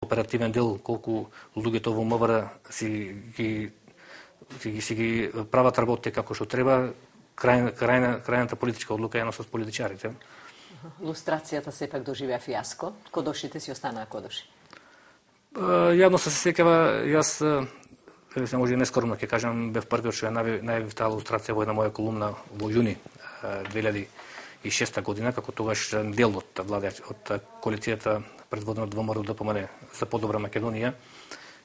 оперативен дел, колку луѓето во МВР си ги прават работите како што треба, крајната политичка одлука е едно со политичарите. Лустрацијата сепак доживеа фијаско, кодошите си останаа кодоши. Јавно се сеќава, јас се може и нескоро ќе кажам, бев првиот што ја најавив таа лустрација во една моја колумна во јуни 2006 година, како тогаш дел од коалицијата предводена од ВМРО-ДПМН за подобра Македонија.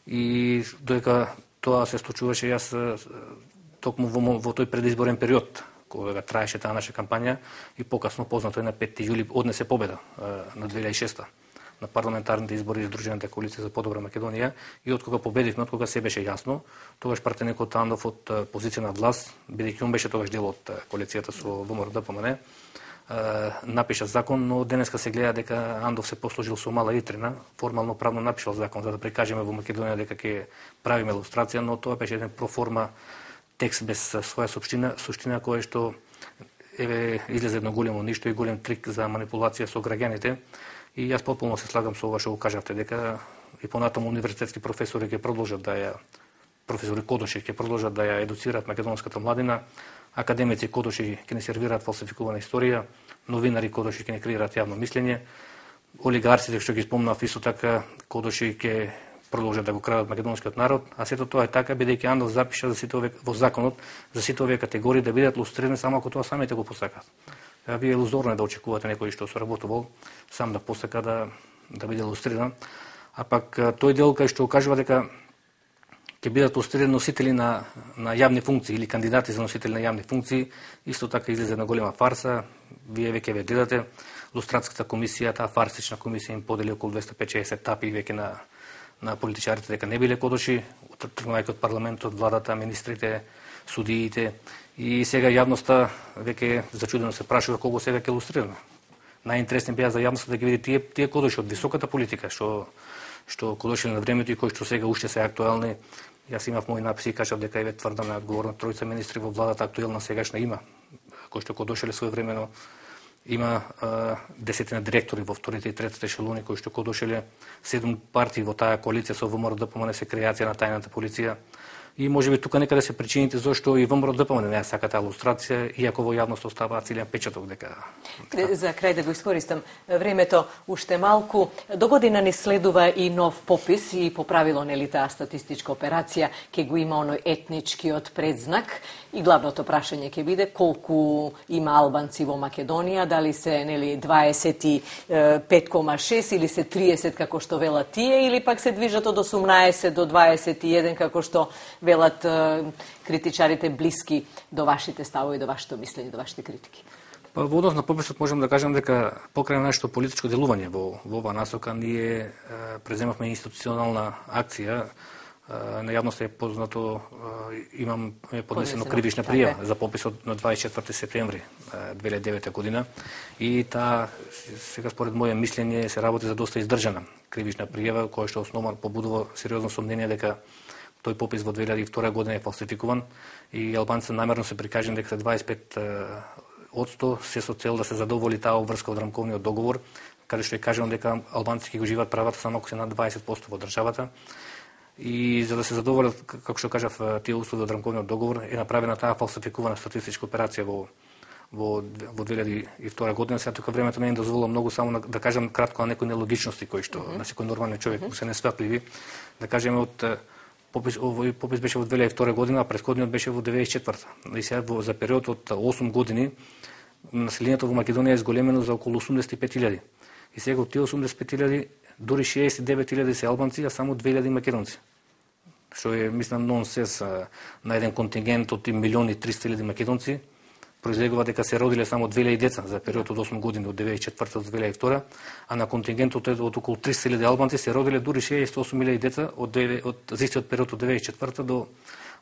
И додека тоа се случуваше, јас токму во тој предизборен период, кога траеше таа наша кампања, и покасно познато е на 5 јули однесе победа на 2006 на парламентарните избори Издружената коалиција за подобра Македонија, и откога победивме, откога се беше јасно, тогаш пратеникот Андов од позиција на власт, бидејќи он беше тогаш дел од коалицијата со ВМРО-ДПМН, напиша закон, но денеска се гледа дека Андов се послужил со мала итрина, формално правно напишал закон за да прикажеме во Македонија дека ќе правиме лустрација, но тоа беше еден проформа текст без своја суштина која што излезе едно големо ништо и голем трик за манипулација со граѓаните. И јас потполно се слагам со ова што го кажавте, дека и понатаму универзитетски професори ќе продолжат професори Кодоши ќе продолжат да ја едуцираат македонската младина, академици Кодоши ќе не сервираат фалсификувана историја, новинари Кодоши ќе не креираат јавно мислење, олигарсите што ги спомнав исто така Кодоши ќе продолжат да го крадат македонскиот народ, а сето тоа е така бидејќи Андов запиша за сите овие во законот за сите овие категории да бидат лустрирани само ако тоа самите го посакаат. Вие илузорно да очекувате некој што соработувал сам да посака да биде лустриран, а пак тој дел кај што кажува дека ќе бидат лустрирани носители на јавни функции или кандидати за носители на јавни функции, исто така излезе една голема фарса. Вие веќе ве гледате, лустрацката комисија, таа фарсична комисија им подели околу 250 тапи веќе на политичарите дека не биле Кодоши, тргнувајќи од парламентот, владата, министрите, судиите, и сега јавноста веќе зачудено се прашува кого сега ќе лустрираме. Најинтересни беа за јавноста да ги види тие Кодоши од високата политика што Кодошиле на времето и кои што сега уште се актуелни. Јас имав мои написи и кажав дека еве тврдам на одговорна тројца министри во владата актуелна сегашна има, кои што Кодошиле своевремено има десетина директори во вторите и третите ешелони кои што Кодошиле 7 партии во таа коалиција со ВМРО-ДПМН се креација на тајната полиција. И можеби тука некаде се причините зашто и ВМРО-ДПМН не сака таа лустрација, иако во јавност остава целиот печаток дека. За крај да го искористам времето уште малку. До година ни следува и нов попис и по правило нели таа статистичка операција ќе го има оној етничкиот предзнак и главното прашање ќе биде колку има албанци во Македонија, дали се нели 25,6 или се 30 како што велат тие или пак се движат од 18 до 21 како што велат критичарите блиски до вашите ставови, до вашето мислење, до вашите критики? Во однос на пописот можам да кажам дека покрај нашето политичко делување во оваа насока ние преземавме институционална акција. На јавност е познато, имам поднесено кривична пријава за пописот на 24 септември 2009 година и таа сега според моје мислење се работи за доста издржана кривична пријава која што основно побудува сериозно сомнение дека тој попис во 2002 година е фалсификуван и албанците намерно се прикажани дека се 25% се со цел да се задоволи таа обврска од рамковниот договор, каде што е кажано дека албанците ќе го живеат правата само ако се над 20% во државата. И за да се задоволат, како што кажав, тие услови од рамковниот договор, е направена таа фалсификувана статистичка операција во 2002 година. Сега тука времето не ми дозволува многу, само да кажам кратко на некои нелогичности кои што на секој нормален човек се несватливи. Да кажеме од овој попис беше во 2002 година, а претходниот беше во 2004. И сега за период од 8 години населението во Македонија е зголемено за околу 85.000. И сега од тие 85.000 дури 69.000 се албанци, а само 2.000 македонци. Што е, мислам, нонсенс на еден контингент од 1.300.000 македонци. Произлегува дека се родиле само 2.000 деца за период од 8 години, од 2004 до 2002, а на контингентот од околу 300.000 албанци се родиле дури 68.000 деца за истиот период од 2004 до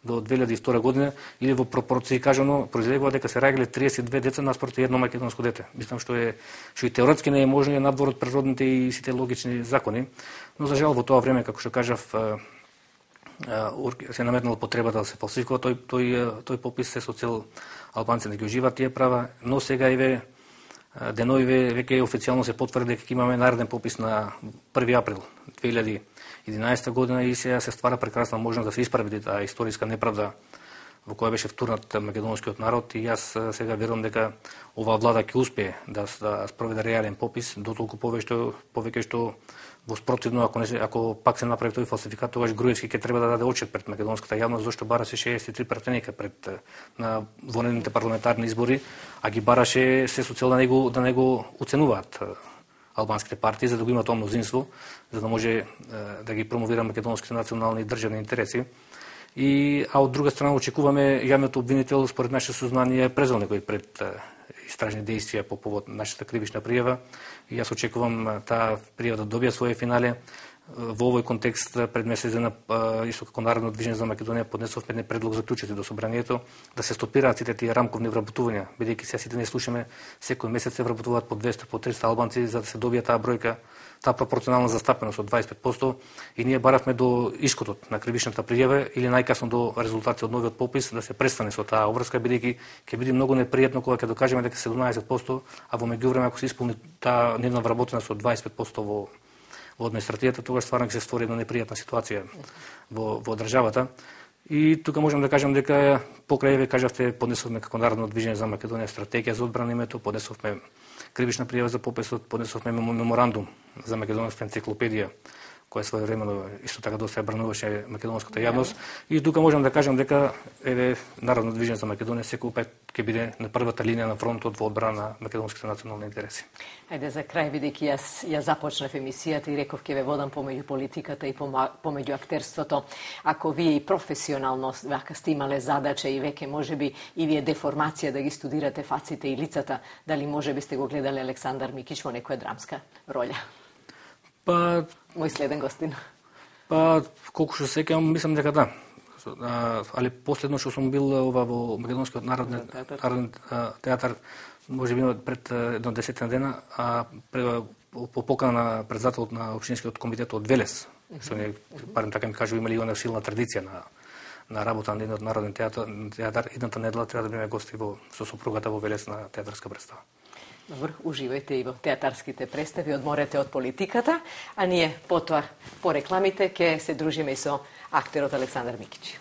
2002 година, или во пропорции кажано, произлегува дека се раѓале 32 деца наспроти едно македонско дете. Мислам што и теоретски не е можно и надвор од природните и сите логични закони, но за жал во тоа време, како што кажав, се наметнала потребата да се фалсификува тој попис се со цел албанците да ги уживаат тие права, но сега еве денови веќе официјално се потврди дека имаме нареден попис на 1 април 2011 година и сега се ствара прекрасна можност да се исправи таа историска неправда во која беше втурнат македонскиот народ, и јас сега верувам дека оваа влада ќе успее да спроведе реален попис, дотолку повеќе што во спротивно, ако пак се направи тој фалсификат, тогаш Груевски ќе треба да даде отчет пред македонската јавност зашто бараше 63 пратеника пред на вонедните парламентарни избори, а ги бараше се со цел да него оценуваат албанските партии за да го има тоа мнозинство, за да може да ги промовира македонските национални и државни интереси. А од друга страна очекуваме јавниот обвинител, според наше сознание, презел некои пред истражни действија по повод нашата кривична пријава, и јас очекувам таа пријава да добија своје финале. Во овој контекст пред месец дена исто како Народно движење за Македонија поднесовме еден предлог заклучити до собранието да се стопираат сите тие рамковни вработувања, бидејќи сега сите не слушаме секој месец се вработуваат по 200, по 300 албанци за да се добие таа бројка, таа пропорционална застапеност од 25%, и ние баравме до ишкотот на кривичната пријава или најкасно до резултати од новиот попис да се престане со таа обврска, бидејќи ќе биде многу непријатно кога ќе докажеме дека 17%, а во меѓувреме ако се исполни таа нивна вработена со 25% во администратијата, тогаш стварно ќе се створи една непријатна ситуација во државата. И тука можам да кажам дека покрај ве кажавте, поднесовме како Народно движење за Македонија стратегија за одбрана името, поднесовме кривична пријава за пописот, поднесовме меморандум за македонска енциклопедија, која своевремено исто така доста ја брануваше македонската јавност. И тука можам да кажам дека Народно движење за Македонија секој пат ќе биде на првата линија на фронтот во одбрана на македонските национални интереси. Ајде за крај, бидејќи ја започнав емисијата и реков ќе ве водам помеѓу политиката и помеѓу актерството. Ако вие и професионално вака сте имале задача и веќе можеби и вие деформација да ги студирате фаците и лицата, дали можеби сте го гледале Александар Микич во некоја драмска роља? Мој следен гостин. Колку што се сеќавам, мислам дека да. Али последно што сум бил во Македонскиот народен театар, може би пред едно 10 дена, по покана на председателот на општинскиот комитет од Велес, што не, барем така ми кажува, имали она силна традиција на работа на едниот народен театар, едната недела треба да биме гости со сопругата во Велес на театарска представа. Добро, уживајте и во театарските представи, одморете од политиката, а ние потоа по рекламите ќе се дружиме и со актерот Александар Микич.